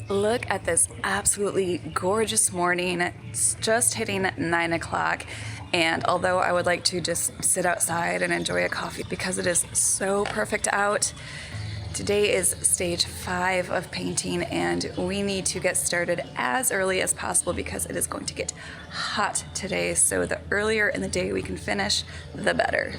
Look at this absolutely gorgeous morning. It's just hitting 9 o'clock. And although I would like to just sit outside and enjoy a coffee because it is so perfect out, today is stage 5 of painting and we need to get started as early as possible because it is going to get hot today. So the earlier in the day we can finish, the better.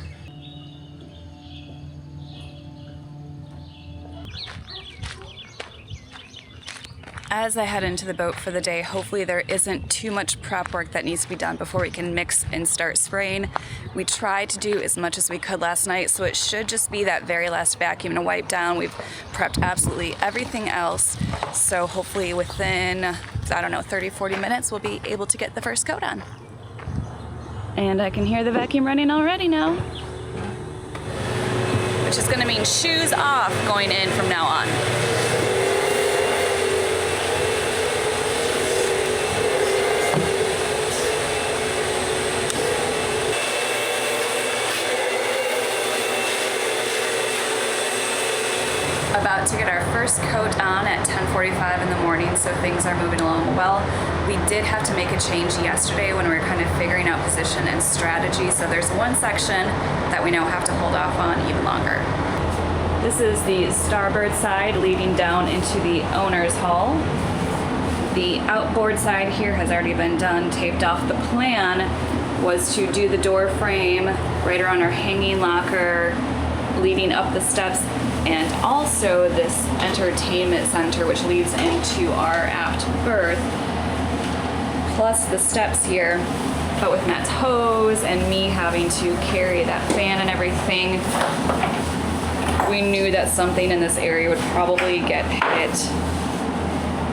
As I head into the boat for the day, hopefully there isn't too much prep work that needs to be done before we can mix and start spraying. We tried to do as much as we could last night, so it should just be that very last vacuum and wipe down. We've prepped absolutely everything else, so hopefully within, I don't know, 30, 40 minutes, we'll be able to get the first coat on. And I can hear the vacuum running already now, which is gonna mean shoes off going in from now on. About to get our first coat on at 10:45 in the morning, so things are moving along well. We did have to make a change yesterday when we were kind of figuring out position and strategy, so there's one section that we now have to hold off on even longer. This is the starboard side leading down into the owner's hall. The outboard side here has already been done, taped off. The plan was to do the door frame right around our hanging locker, leading up the steps, and also this entertainment center which leads into our aft berth, plus the steps here. But with Matt's hose and me having to carry that fan and everything, we knew that something in this area would probably get hit.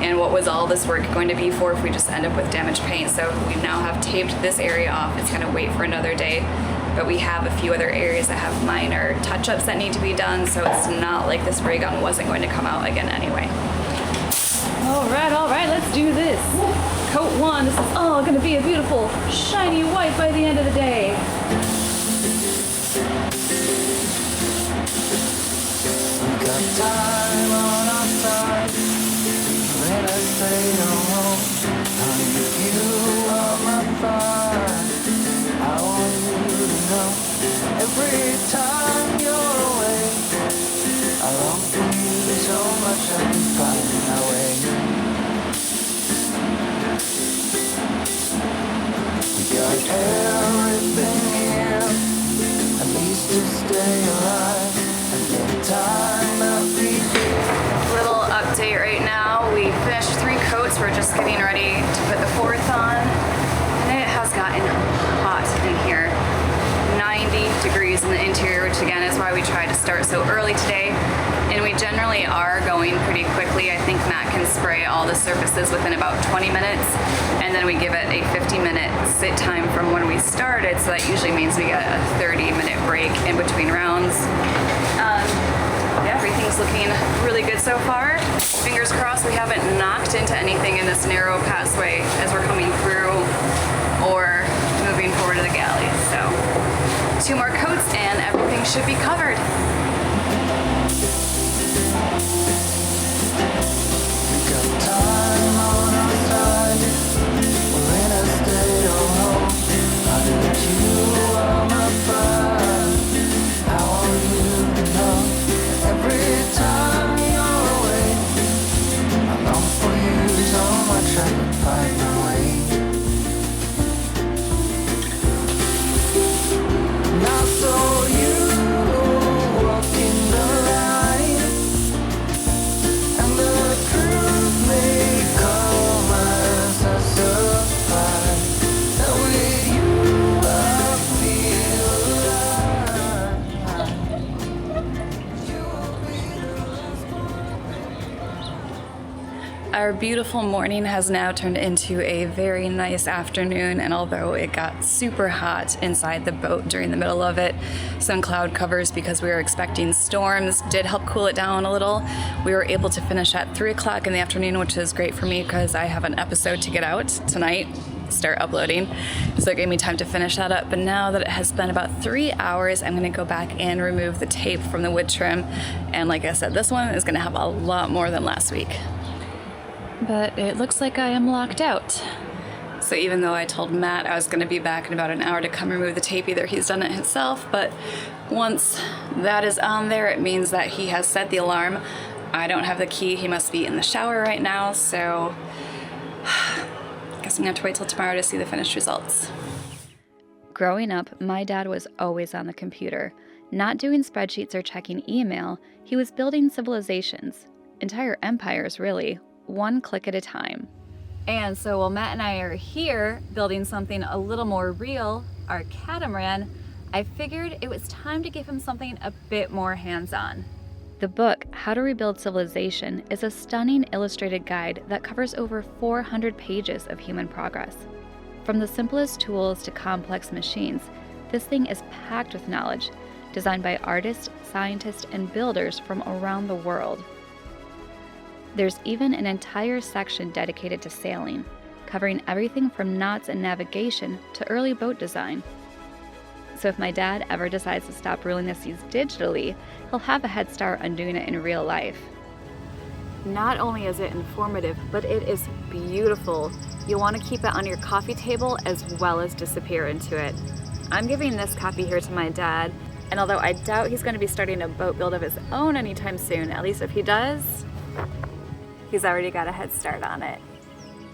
And what was all this work going to be for if we just end up with damaged paint? So we now have taped this area off. It's gonna wait for another day. But we have a few other areas that have minor touch-ups that need to be done, so it's not like the spray gun wasn't going to come out again anyway. All right, let's do this. Coat 1, this is all gonna be a beautiful shiny white by the end of the day. We got time on our side. When I stay home, honey, you are my pride. I want you to know every time you're away, I long for you so much I can find my way. We got everything here, at least to stay alive, and the time I'll be here. Little update right now. We finished 3 coats. We're just getting ready to put the 4th on. And it has gotten hot in here. 90 degrees in the interior, which again is why we tried to start so early today. And we generally are going pretty quickly. I think Matt can spray all the surfaces within about 20 minutes. And then we give it a 50-minute sit time from when we started. So that usually means we get a 30-minute break in between rounds. Yeah, everything's looking really good so far. Fingers crossed we haven't knocked into anything in this narrow passway as we're coming through or moving forward to the galley. So 2 more coats and everything should be covered. We got time on our side. We're in a state of home. I know you are my pride. I want you to know every time you're away, I long for you so much I can find my way. And I saw you walking the line, and the truth may come as a surprise. And with you I feel alive. You will be the last one. Our beautiful morning has now turned into a very nice afternoon, and although it got super hot inside the boat during the middle of it, some cloud covers because we were expecting storms did help cool it down a little. We were able to finish at 3 o'clock in the afternoon, which is great for me because I have an episode to get out tonight, start uploading. So it gave me time to finish that up. But now that it has been about 3 hours, I'm gonna go back and remove the tape from the wood trim. And like I said, this one is gonna have a lot more than last week. but it looks like I am locked out. So even though I told Matt I was going to be back in about an hour to come remove the tape, either he's done it himself, but once that is on there, it means that he has set the alarm. I don't have the key. He must be in the shower right now, so guess I'm going to have to wait till tomorrow to see the finished results. Growing up, my dad was always on the computer. Not doing spreadsheets or checking email, he was building civilizations. Entire empires, really. One click at a time. And so while Matt and I are here building something a little more real, our catamaran, I figured it was time to give him something a bit more hands-on. The book, How to Rebuild Civilization, is a stunning illustrated guide that covers over 400 pages of human progress. From the simplest tools to complex machines, this thing is packed with knowledge, designed by artists, scientists, and builders from around the world. There's even an entire section dedicated to sailing, covering everything from knots and navigation to early boat design. So if my dad ever decides to stop ruling the seas digitally, he'll have a head start on doing it in real life. Not only is it informative, but it is beautiful. You'll want to keep it on your coffee table as well as disappear into it. I'm giving this copy here to my dad, and although I doubt he's going to be starting a boat build of his own anytime soon, at least if he does, he's already got a head start on it.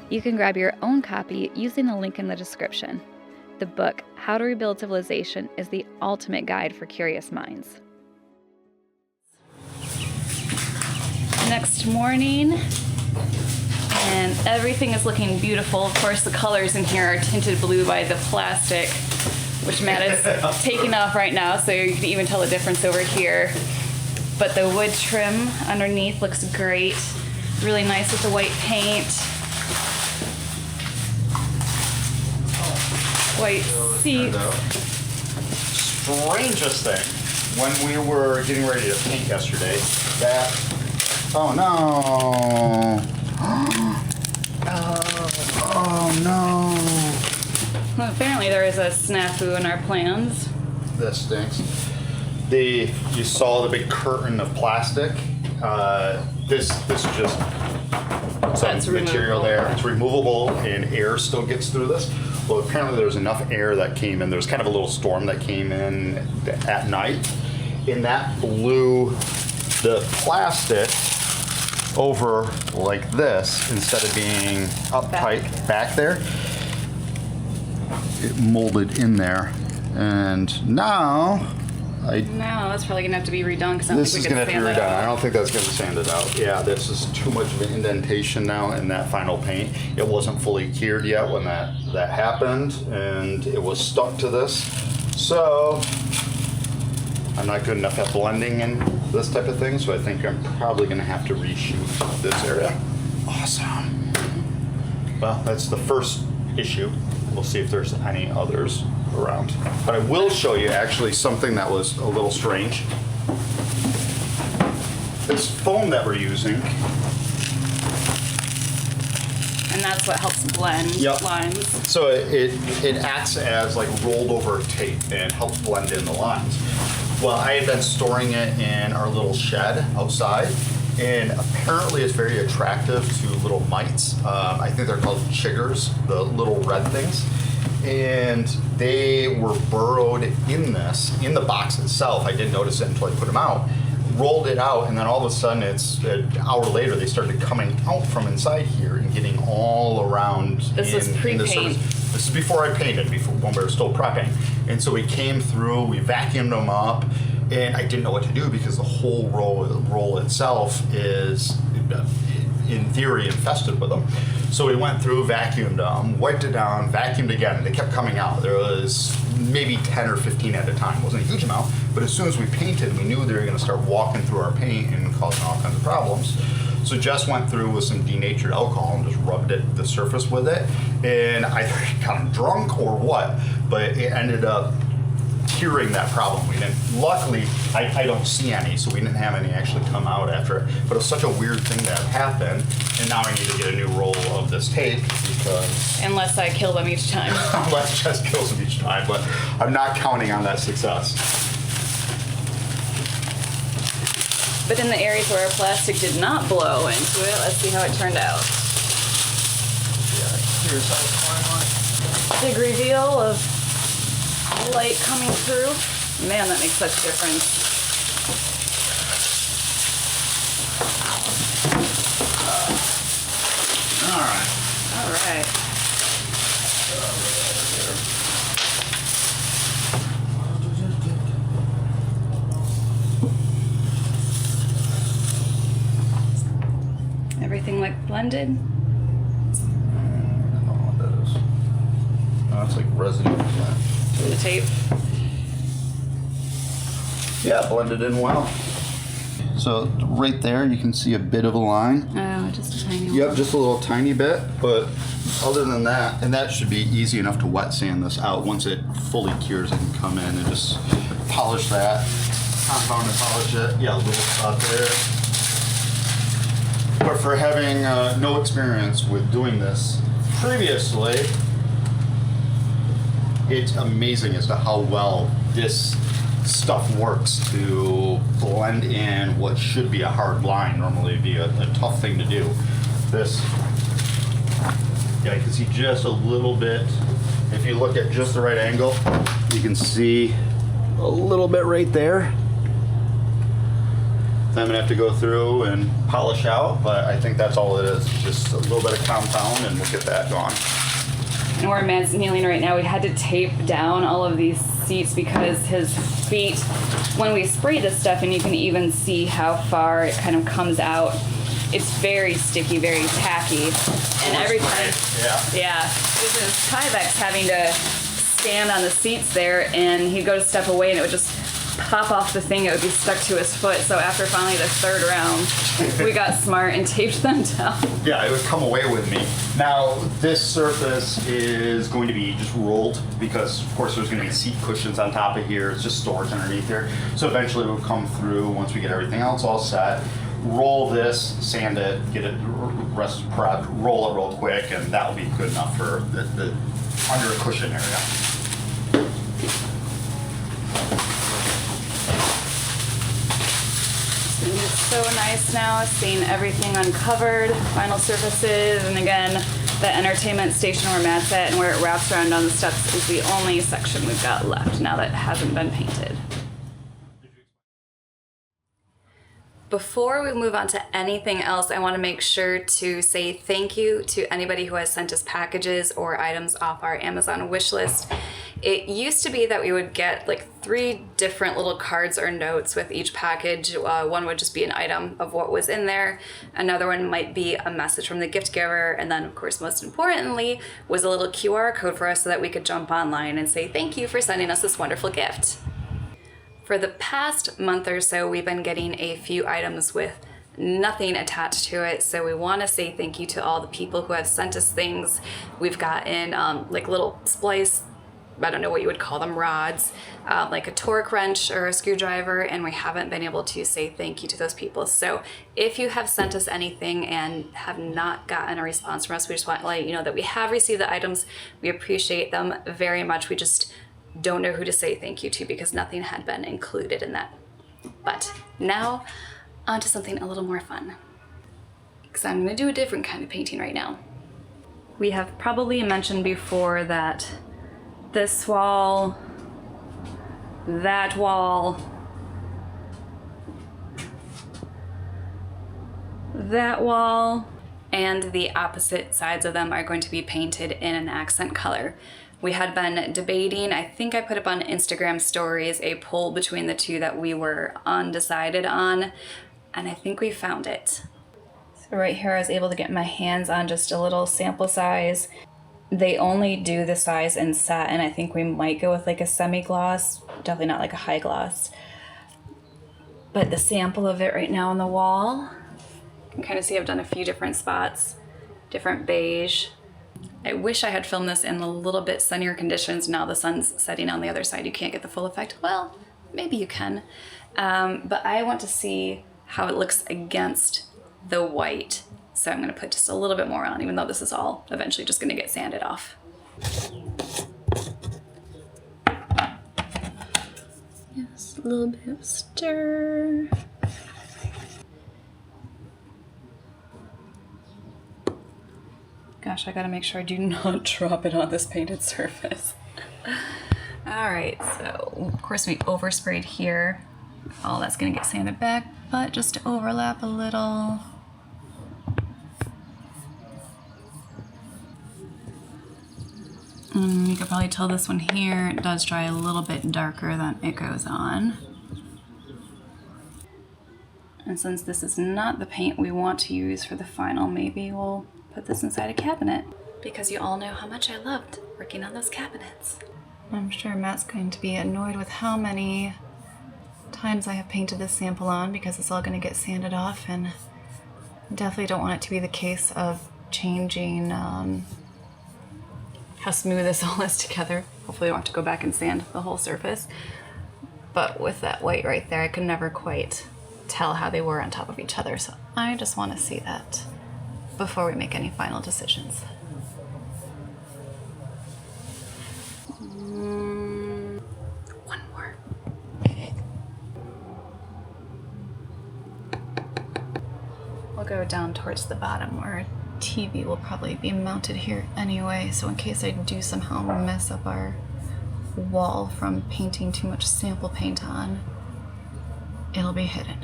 You can grab your own copy using the link in the description. The book, How to Rebuild Civilization, is the ultimate guide for curious minds. Next morning, and everything is looking beautiful. Of course, the colors in here are tinted blue by the plastic, which Matt is taking off right now, so you can even tell the difference over here. But the wood trim underneath looks great. Really nice with the white paint. White seats. Strangest thing, when we were getting ready to paint yesterday, that, oh no. Oh no. Well, apparently there is a snafu in our plans. This stinks. You saw the big curtain of plastic. This is just some material there. It's removable and air still gets through this. Well, apparently there's enough air that came in. There's kind of a little storm that came in at night, and that blew the plastic over like this instead of being uptight back there. It molded in there, and now No, that's probably gonna have to be redone because this is gonna have to be redone. I don't think that's gonna sand it out. Yeah, this is too much of an indentation now in that final paint. It wasn't fully cured yet when that happened, and it was stuck to this. So I'm not good enough at blending in this type of thing, so I think I'm probably gonna have to reshoot this area. Awesome. Well, that's the first issue. We'll see if there's any others around. But I will show you actually something that was a little strange. This foam that we're using. And that's what helps blend lines. So it acts as like rolled over tape and helps blend in the lines. Well, I had been storing it in our little shed outside, and apparently it's very attractive to little mites. I think they're called chiggers, the little red things. And they were burrowed in in the box itself. I didn't notice it until I put them out. Rolled it out, and then all of a sudden, it's an hour later, they started coming out from inside here and getting all around. This was pre-paint. This is before I painted, when we were still prepping. And so we came through, we vacuumed them up, and I didn't know what to do because the whole roll itself is, in theory, infested with them. So we went through, vacuumed them, wiped it down, vacuumed again, and they kept coming out. There was maybe 10 or 15 at a time. It wasn't a huge amount, but as soon as we painted, we knew they were gonna start walking through our paint and causing all kinds of problems. So Jess went through with some denatured alcohol and just rubbed the surface with it. And I got him drunk or what, but it ended up curing that problem. We didn't, luckily, I don't see any, so we didn't have any actually come out after it. But it was such a weird thing that happened, and now I need to get a new roll of this tape because... Unless I kill them each time. Unless Jess kills them each time, but I'm not counting on that success. But in the areas where our plastic did not blow into it, let's see how it turned out. Here's how it's going. Big reveal of light coming through. Man, that makes such a difference. All right. All right. Everything like blended? I don't know what that is. Oh, it's like residue. The tape. Yeah, blended in well. So right there, you can see a bit of a line. Oh, just a tiny one. Yep, just a little tiny bit, but other than that, and that should be easy enough to wet sand this out. Once it fully cures, I can come in and just polish that, compound and polish it. Yeah, a little spot there. But for having no experience with doing this previously, it's amazing as to how well this stuff works to blend in what should be a hard line. Normally it'd be a tough thing to do. This, yeah, you can see just a little bit. If you look at just the right angle, you can see a little bit right there. I'm gonna have to go through and polish out, but I think that's all it is. Just a little bit of compound and we'll get that gone. And where Matt's kneeling right now, we had to tape down all of these seats because his feet, when we spray this stuff, and you can even see how far it kind of comes out, it's very sticky, very tacky. And every time, yeah, this is Tyvek's having to stand on the seats there, and he'd go to step away and it would just pop off the thing, it would be stuck to his foot. So after finally the third round, we got smart and taped them down. Yeah, it would come away with me. Now, this surface is going to be just rolled because, of course, there's going to be seat cushions on top of here. It's just storage underneath here. So eventually it will come through once we get everything else all set. Roll this, sand it, get it rest prepped, roll it real quick, and that will be good enough for the under cushion area. It's so nice now seeing everything uncovered, final surfaces, and again, the entertainment station where Matt's at and where it wraps around on the steps is the only section we've got left now that hasn't been painted. Before we move on to anything else, I want to make sure to say thank you to anybody who has sent us packages or items off our Amazon wish list. It used to be that we would get like 3 different little cards or notes with each package. One would just be an item of what was in there. Another one might be a message from the gift giver. And then, of course, most importantly, was a little QR code for us so that we could jump online and say thank you for sending us this wonderful gift. For the past month or so, we've been getting a few items with nothing attached to it, so we want to say thank you to all the people who have sent us things. We've gotten like little splice, I don't know what you would call them, rods, like a torque wrench or a screwdriver, and we haven't been able to say thank you to those people. So if you have sent us anything and have not gotten a response from us, we just want to let you know that we have received the items. We appreciate them very much. We just don't know who to say thank you to because nothing had been included in that. But now, on to something a little more fun. Because I'm going to do a different kind of painting right now. We have probably mentioned before that this wall, that wall, that wall, and the opposite sides of them are going to be painted in an accent color. We had been debating, I think I put up on Instagram stories, a poll between the two that we were undecided on, and I think we found it. So right here I was able to get my hands on just a little sample size. They only do the size in satin. I think we might go with like a semi-gloss, definitely not like a high gloss. But the sample of it right now on the wall, you can kind of see I've done a few different spots, different beige. I wish I had filmed this in a little bit sunnier conditions. Now the sun's setting on the other side. You can't get the full effect. Well, maybe you can. But I want to see how it looks against the white. So I'm going to put just a little bit more on, even though this is all eventually just going to get sanded off. Just a little bit of stir. Gosh, I gotta make sure I do not drop it on this painted surface. All right, so of course we oversprayed here. All that's gonna get sanded back, but just to overlap a little. You can probably tell this one here, it does dry a little bit darker than it goes on. And since this is not the paint we want to use for the final, maybe we'll put this inside a cabinet, because you all know how much I loved working on those cabinets. I'm sure Matt's going to be annoyed with how many times I have painted this sample on, because it's all going to get sanded off, and definitely don't want it to be the case of changing how smooth this all is together. Hopefully I won't have to go back and sand the whole surface. But with that white right there, I could never quite tell how they were on top of each other, so I just want to see that before we make any final decisions. One more. We'll go down towards the bottom where TV will probably be mounted here anyway, so in case I do somehow mess up our wall from painting too much sample paint on, it'll be hidden.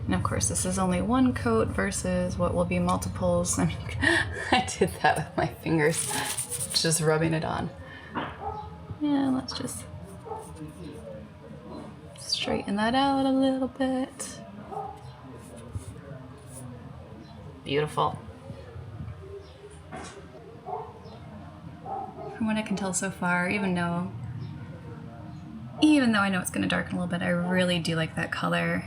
And of course this is only one coat versus what will be multiples. I mean, I did that with my fingers, just rubbing it on. Yeah, let's just straighten that out a little bit. Beautiful. From what I can tell so far, even though I know it's going to darken a little bit, I really do like that color.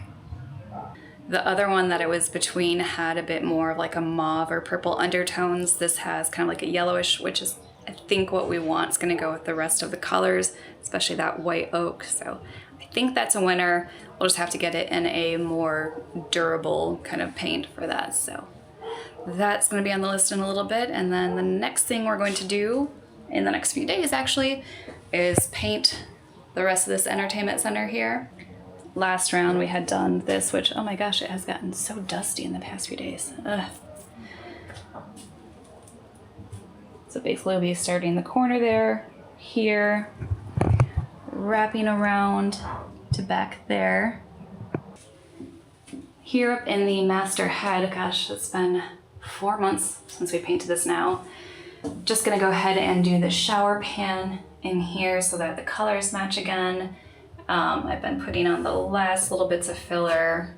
The other one that I was between had a bit more of like a mauve or purple undertones. This has kind of like a yellowish, which is I think what we want. It's going to go with the rest of the colors, especially that white oak. So I think that's a winner. We'll just have to get it in a more durable kind of paint for that. So that's going to be on the list in a little bit. And then the next thing we're going to do in the next few days actually is paint the rest of this entertainment center here. Last round we had done this, which, oh my gosh, it has gotten so dusty in the past few days. Ugh. So basically we'll be starting the corner there, here, wrapping around to back there. Here up in the master head, gosh, it's been 4 months since we painted this now. Just gonna go ahead and do the shower pan in here so that the colors match again. I've been putting on the last little bits of filler,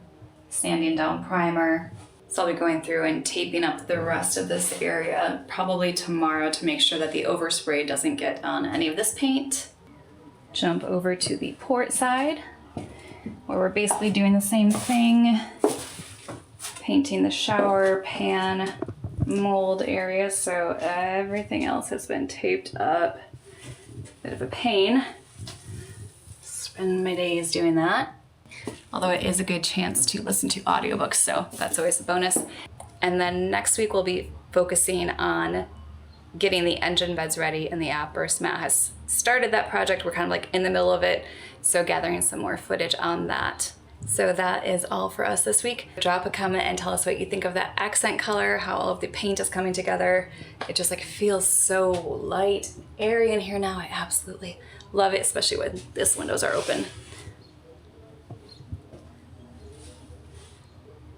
sanding down primer. So I'll be going through and taping up the rest of this area probably tomorrow to make sure that the overspray doesn't get on any of this paint. Jump over to the port side where we're basically doing the same thing, painting the shower pan mold area, so everything else has been taped up. Bit of a pain. Spend my days doing that. Although it is a good chance to listen to audiobooks, so that's always a bonus. And then next week we'll be focusing on getting the engine beds ready in the outburst. Matt has started that project. We're kind of like in the middle of it, so gathering some more footage on that. So that is all for us this week. Drop a comment and tell us what you think of that accent color, how all of the paint is coming together. It just like feels so light, airy in here now. I absolutely love it, especially when these windows are open.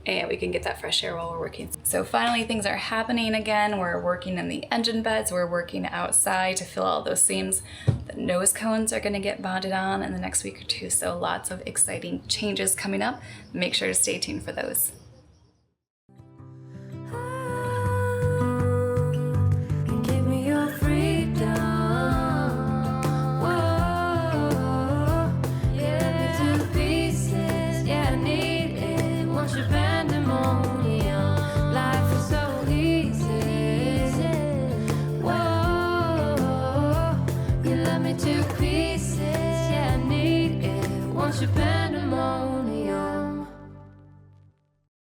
And we can get that fresh air while we're working. So finally things are happening again. We're working in the engine beds. We're working outside to fill all those seams. The nose cones are gonna get bonded on in the next week or two. So lots of exciting changes coming up. Make sure to stay tuned for those.